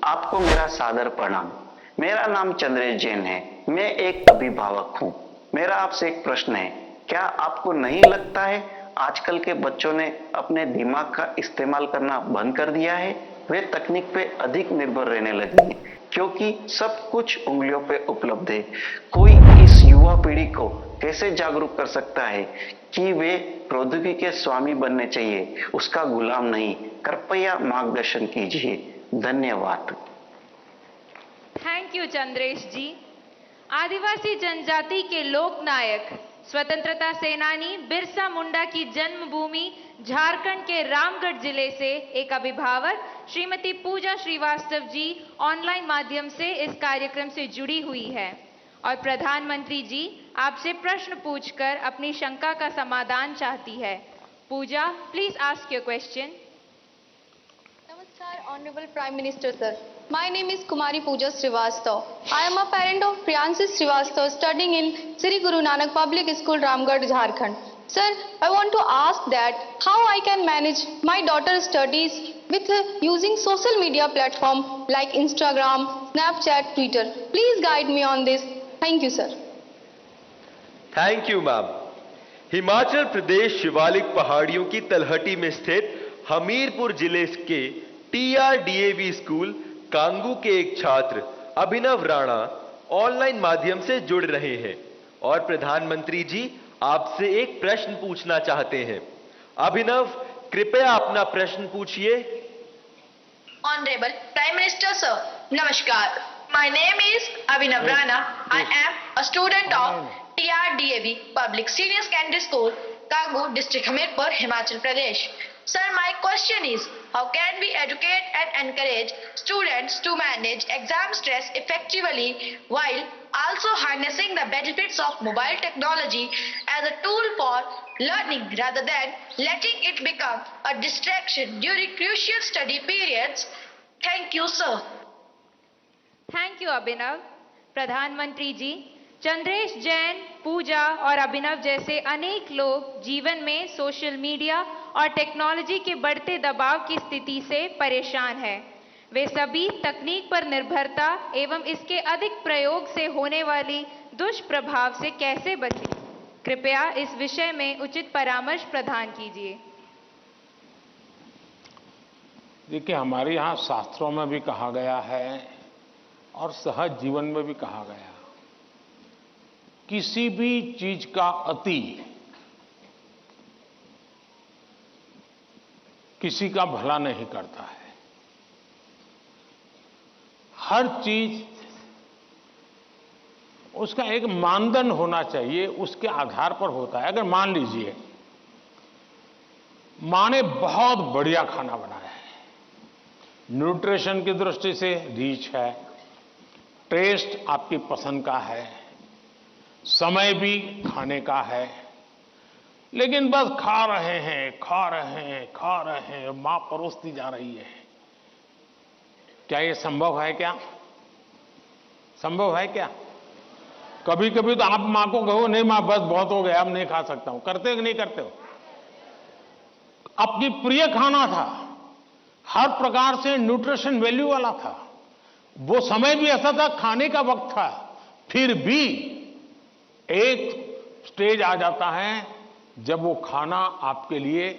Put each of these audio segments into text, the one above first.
आपको मेरा सादर प्रणाम। मेरा नाम चंद्रेश जैन है। मैं एक अभिभावक हूँ। मेरा आपसे एक प्रश्न है, क्या आपको नहीं लगता है आजकल के बच्चों ने अपने दिमाग का इस्तेमाल करना बंद कर दिया है? वे तकनीक पे अधिक निर्भर रहने लगे हैं क्योंकि सब कुछ उंगलियों पे उपलब्ध है। कोई इस युवा पीढ़ी को कैसे जागरूक कर सकता है कि वे प्रौद्योगिकी के स्वामी बनने चाहिए, उसका गुलाम नहीं? कृपया मार्गदर्शन कीजिए। धन्यवाद। थैंक यू चंद्रेश जी। आदिवासी जनजाति के लोक नायक स्वतंत्रता सेनानी बिरसा मुंडा की जन्मभूमि झारखंड के रामगढ़ जिले से एक अभिभावक श्रीमती पूजा श्रीवास्तव जी ऑनलाइन माध्यम से इस कार्यक्रम से जुड़ी हुई है और प्रधानमंत्री जी आपसे प्रश्न पूछकर अपनी शंका का समाधान चाहती है। Puja, please ask your question. Namaskar, Honorable Prime Minister Sir. My name is Kumari Pooja Srivastav. I am a parent of Priyanshi Srivastav studying in Sri Guru Nanak Public School, Ramgarh, Jharkhand. Sir, I want to ask that how I can manage my daughter's studies with using social media platform like Instagram, Snapchat, Twitter. Please guide me on this. Thank you, sir. Thank you ma'am. Himachal Pradesh Shivalik पहाड़ियों की तलहटी में स्थित हमीरपुर जिले के TRDAV school Kangu के एक छात्र अभिनव राणा ऑनलाइन माध्यम से जुड़ रहे हैं और प्रधानमंत्री जी आपसे एक प्रश्न पूछना चाहते हैं। अभिनव, कृपया अपना प्रश्न पूछिए। Honorable Prime Minister Sir, Namaskar. My name is Abhinav Rana. I am a student of TRDAV Public Senior Secondary School, Kangu District, Hamirpur, Himachal Pradesh. Sir, my question is, how can we educate and encourage students to manage exam stress effectively while also harnessing the benefits of mobile technology as a tool for learning rather than letting it become a distraction during crucial study periods? Thank you, sir. Thank you Abhinav. प्रधानमंत्री जी, चंद्रेश जैन, पूजा और अभिनव जैसे अनेक लोग जीवन में social media और technology के बढ़ते दबाव की स्थिति से परेशान हैं। वे सभी तकनीक पर निर्भरता एवं इसके अधिक प्रयोग से होने वाली दुष्प्रभाव से कैसे बचें? कृपया इस विषय में उचित परामर्श प्रदान कीजिए। देखिए, हमारे यहाँ शास्त्रों में भी कहा गया है और सहज जीवन में भी कहा गया, किसी भी चीज का अति किसी का भला नहीं करता है। हर चीज उसका एक मानदंड होना चाहिए, उसके आधार पर होता है। अगर मान लीजिए मां ने बहुत बढ़िया खाना बनाया है, न्यूट्रिशन की दृष्टि से रिच है, टेस्ट आपकी पसंद का है, समय भी खाने का है, लेकिन बस खा रहे हैं, मां परोसती जा रही है। क्या ये संभव है? क्या संभव है? क्या कभी कभी तो आप मां को कहो, नहीं मां बस बहुत हो गया, अब नहीं खा सकता हूं। करते हो कि नहीं करते हो? अपनी प्रिय खाना था, हर प्रकार से न्यूट्रिशन वैल्यू वाला था, वो समय भी ऐसा था, खाने का वक्त था, फिर भी एक स्टेज आ जाता है जब वो खाना आपके लिए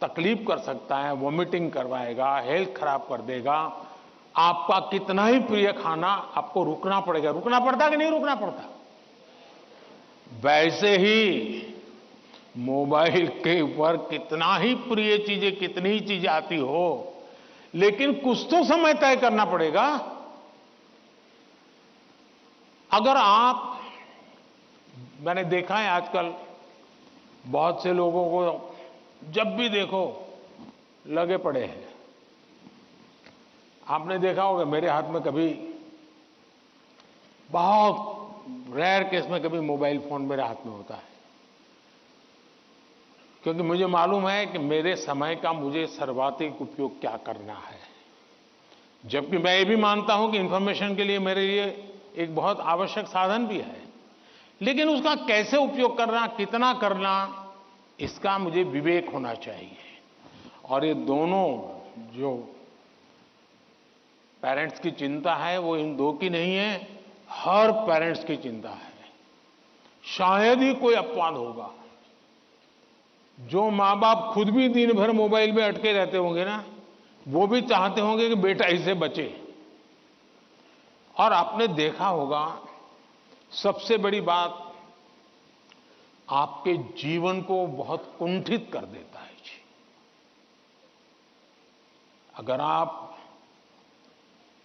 तकलीफ कर सकता है, वॉमिटिंग करवाएगा, हेल्थ खराब कर देगा। आपका कितना ही प्रिय खाना आपको रुकना पड़ेगा। रुकना पड़ता कि नहीं रुकना पड़ता? वैसे ही मोबाइल के ऊपर कितना ही प्रिय चीजें, कितनी ही चीजें आती हो, लेकिन कुछ तो समय तय करना पड़ेगा। अगर आप, मैंने देखा है आजकल बहुत से लोगों को जब भी देखो लगे पड़े हैं। आपने देखा होगा, मेरे हाथ में कभी, बहुत रेयर केस में कभी मोबाइल फोन मेरे हाथ में होता है, क्योंकि मुझे मालूम है कि मेरे समय का मुझे सर्वाधिक उपयोग क्या करना है। जबकि मैं ये भी मानता हूं कि इंफॉर्मेशन के लिए मेरे लिए एक बहुत आवश्यक साधन भी है, लेकिन उसका कैसे उपयोग करना, कितना करना, इसका मुझे विवेक होना चाहिए। और ये दोनों जो पेरेंट्स की चिंता है वो इन दो की नहीं है, हर पेरेंट्स की चिंता है। शायद ही कोई अपवाद होगा। जो माँ बाप खुद भी दिन भर मोबाइल में अटके रहते होंगे ना, वो भी चाहते होंगे कि बेटा इससे बचे। और आपने देखा होगा, सबसे बड़ी बात, आपके जीवन को बहुत कुंठित कर देता है जी। अगर आप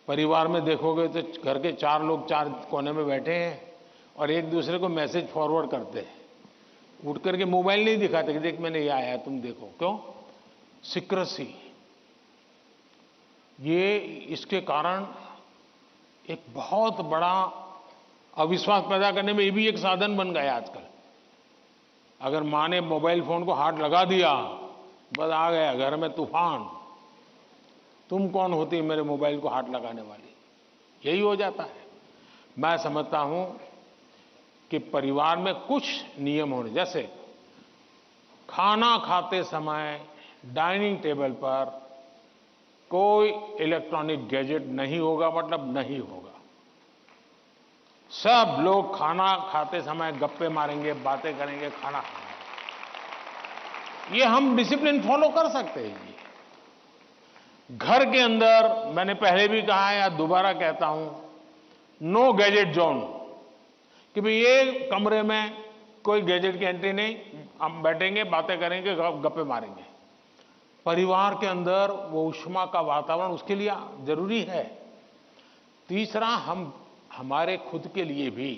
परिवार में देखोगे तो घर के 4 लोग 4 कोने में बैठे हैं और एक दूसरे को मैसेज फॉरवर्ड करते हैं, उठ करके मोबाइल नहीं दिखाते कि देख मैंने ये आया तुम देखो। क्यों? सीक्रेसी। ये इसके कारण एक बहुत बड़ा अविश्वास पैदा करने में ये भी एक साधन बन गया आजकल। अगर माँ ने मोबाइल फोन को हाथ लगा दिया, बस आ गया घर में तूफान। तुम कौन होती मेरे मोबाइल को हाथ लगाने वाली? यही हो जाता है। मैं समझता हूं कि परिवार में कुछ नियम होने, जैसे खाना खाते समय डाइनिंग टेबल पर कोई इलेक्ट्रॉनिक गैजेट नहीं होगा, मतलब नहीं होगा। सब लोग खाना खाते समय गप्पे मारेंगे, बातें करेंगे, खाना खाएंगे। ये हम डिसिप्लिन फॉलो कर सकते हैं जी। घर के अंदर मैंने पहले भी कहा है या दोबारा कहता हूं, नो गैजेट जोन, कि भाई ये कमरे में कोई गैजेट की एंट्री नहीं, हम बैठेंगे, बातें करेंगे, गप्पे मारेंगे। परिवार के अंदर वो ऊष्मा का वातावरण उसके लिए जरूरी है। तीसरा, हम हमारे खुद के लिए भी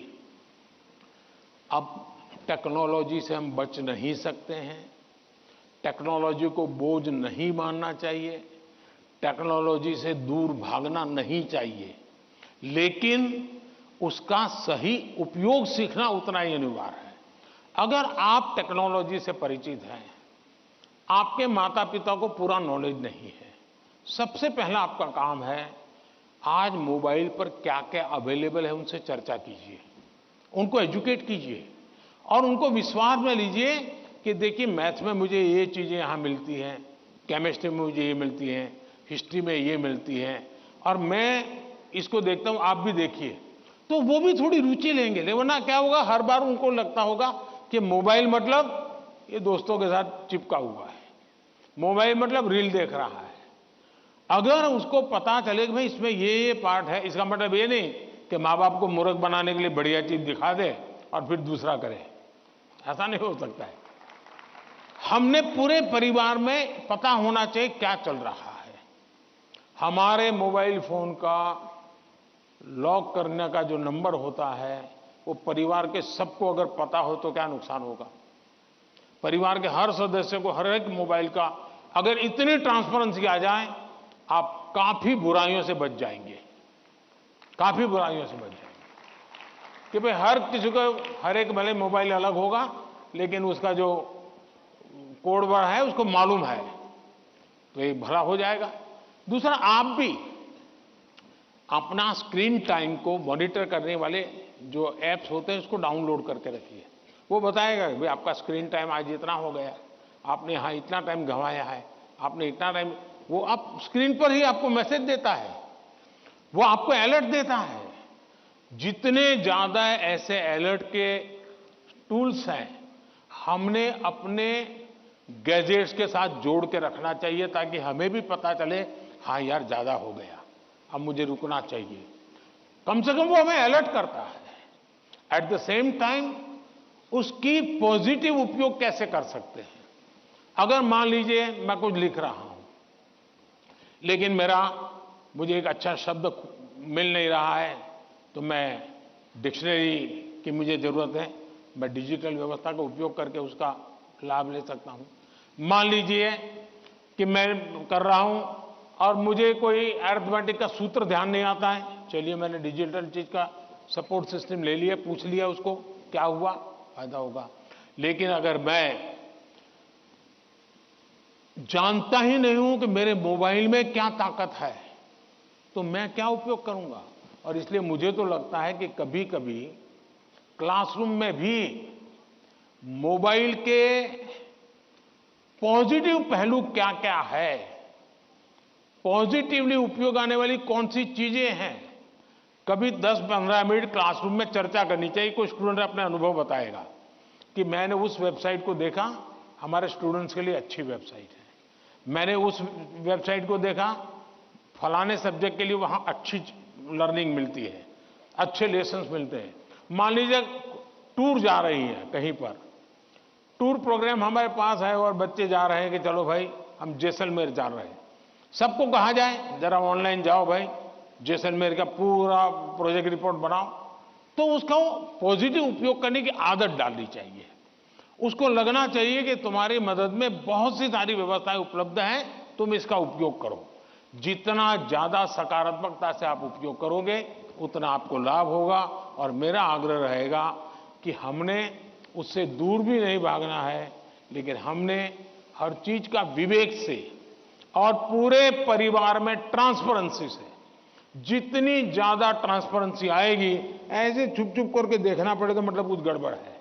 अब टेक्नोलॉजी से हम बच नहीं सकते हैं। टेक्नोलॉजी को बोझ नहीं मानना चाहिए, टेक्नोलॉजी से दूर भागना नहीं चाहिए, लेकिन उसका सही उपयोग सीखना उतना ही अनिवार्य है। अगर आप टेक्नोलॉजी से परिचित हैं, आपके माता पिता को पूरा नॉलेज नहीं है, सबसे पहला आपका काम है आज मोबाइल पर क्या क्या अवेलेबल है उनसे चर्चा कीजिए, उनको एजुकेट कीजिए और उनको विश्वास में लीजिए कि देखिए मैथ में मुझे ये चीजें यहां मिलती हैं, केमिस्ट्री में मुझे ये मिलती हैं, हिस्ट्री में ये मिलती हैं, और मैं इसको देखता हूं, आप भी देखिए। तो वो भी थोड़ी रुचि लेंगे। वरना क्या होगा, हर बार उनको लगता होगा कि मोबाइल मतलब ये दोस्तों के साथ चिपका हुआ है, मोबाइल मतलब रील देख रहा है। अगर उसको पता चले कि भाई इसमें ये पार्ट है, इसका मतलब ये नहीं कि माँ बाप को मूर्ख बनाने के लिए बढ़िया चीज दिखा दे और फिर दूसरा करे, ऐसा नहीं हो सकता है। हमने पूरे परिवार में पता होना चाहिए क्या चल रहा है। हमारे मोबाइल फोन का लॉक करने का जो नंबर होता है वो परिवार के सबको अगर पता हो तो क्या नुकसान होगा। परिवार के हर सदस्य को हर एक मोबाइल का अगर इतनी ट्रांसपेरेंसी आ जाए, आप काफी बुराइयों से बच जाएंगे, काफी बुराइयों से बच जाएंगे। कि भाई हर किसी को हर एक भले मोबाइल अलग होगा, लेकिन उसका जो कोड वर्ड है उसको मालूम है, तो ये भला हो जाएगा। दूसरा, आप भी अपना स्क्रीन टाइम को मॉनिटर करने वाले जो एप्स होते हैं उसको डाउनलोड करके रखिए। वो बताएगा भाई आपका स्क्रीन टाइम आज इतना हो गया, आपने यहाँ इतना टाइम गंवाया है, आपने इतना टाइम, वो आप स्क्रीन पर ही आपको मैसेज देता है, वो आपको अलर्ट देता है। जितने ज्यादा ऐसे अलर्ट के टूल्स हैं, हमने अपने गैजेट्स के साथ जोड़ के रखना चाहिए, ताकि हमें भी पता चले हाँ यार ज्यादा हो गया, अब मुझे रुकना चाहिए। कम से कम वो हमें अलर्ट करता है। एट द सेम टाइम उसकी पॉजिटिव उपयोग कैसे कर सकते हैं। अगर मान लीजिए मैं कुछ लिख रहा हूं, लेकिन मुझे एक अच्छा शब्द मिल नहीं रहा है, तो मैं डिक्शनरी की मुझे जरूरत है, मैं डिजिटल व्यवस्था का उपयोग करके उसका लाभ ले सकता हूं। मान लीजिए कि मैं कर रहा हूं और मुझे कोई अरिथमेटिक का सूत्र ध्यान नहीं आता है, चलिए मैंने डिजिटल चीज का सपोर्ट सिस्टम ले लिया, पूछ लिया उसको, क्या हुआ, फायदा होगा। लेकिन अगर मैं जानता ही नहीं हूं कि मेरे मोबाइल में क्या ताकत है, तो मैं क्या उपयोग करूंगा। और इसलिए मुझे तो लगता है कि कभी कभी क्लासरूम में भी मोबाइल के पॉजिटिव पहलू क्या क्या है, पॉजिटिवली उपयोग आने वाली कौन सी चीजें हैं, कभी 10-15 मिनट क्लासरूम में चर्चा करनी चाहिए। कोई स्टूडेंट अपने अनुभव बताएगा कि मैंने उस वेबसाइट को देखा, हमारे स्टूडेंट्स के लिए अच्छी वेबसाइट है। मैंने उस वेबसाइट को देखा, फलाने सब्जेक्ट के लिए वहां अच्छी लर्निंग मिलती है, अच्छे लेसन्स मिलते हैं। मान लीजिए टूर जा रही है कहीं पर, टूर प्रोग्राम हमारे पास है और बच्चे जा रहे हैं कि चलो भाई हम जैसलमेर जा रहे हैं। सबको कहा जाए जरा ऑनलाइन जाओ भाई, जैसलमेर का पूरा प्रोजेक्ट रिपोर्ट बनाओ, तो उसका पॉजिटिव उपयोग करने की आदत डालनी चाहिए। उसको लगना चाहिए कि तुम्हारी मदद में बहुत सी सारी व्यवस्थाएं उपलब्ध हैं, तुम इसका उपयोग करो। जितना ज्यादा सकारात्मकता से आप उपयोग करोगे उतना आपको लाभ होगा। और मेरा आग्रह रहेगा कि हमने उससे दूर भी नहीं भागना है, लेकिन हमने हर चीज का विवेक से और पूरे परिवार में ट्रांसपेरेंसी से, जितनी ज्यादा ट्रांसपेरेंसी आएगी, ऐसे चुप चुप करके देखना पड़ेगा मतलब कुछ गड़बड़ है।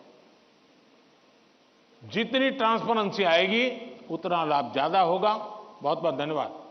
जितनी ट्रांसपेरेंसी आएगी उतना लाभ ज्यादा होगा। बहुत बहुत धन्यवाद।